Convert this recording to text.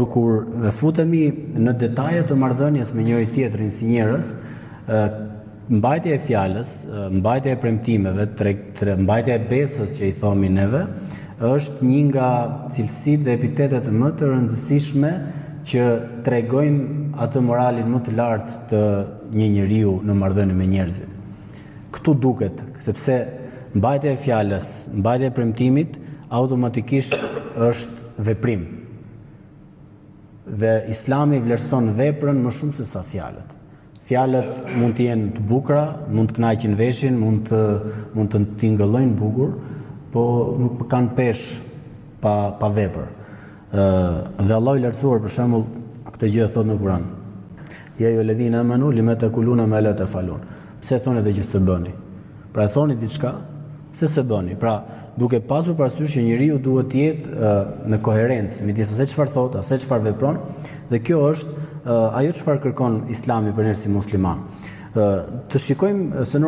Kur futemi në detajet të marrëdhënies me njëri tjetrin si njerëz, mbajtja e fjalës, mbajtja e premtimeve, mbajtja e besës që i thomi neve, është një nga cilësitë dhe epitetet më të rëndësishme që tregojnë atë moralin më të lartë të një njeriu në marrëdhënie me njerëzit. Ktu duket, sepse mbajtja e fjalës, mbajtja e premtimit automatikisht është veprim. Dhe Islami vlerëson veprën më shumë se sa fjalët. Fjalët mund të jenë të bukura, mund të kënaqin veshin, mund të tingëllojnë bukur, po nuk kanë peshë pa vepër. Dhe Allah i lartësuar për shembull këtë gjë thot në Kur'an. Ya ayyuhalladhina amanu lima taquluna ma la taf'alun. Pse thoni atë që s'e bëni? Pra e thoni diçka, pse s'e bëni? Pra duke pasur parasysh që njeriu duhet të jetë në koherencë midis asaj çfarë thot, asaj çfarë vepron, dhe kjo është ajo çfarë kërkon Islami për ne si musliman. Të shikojmë se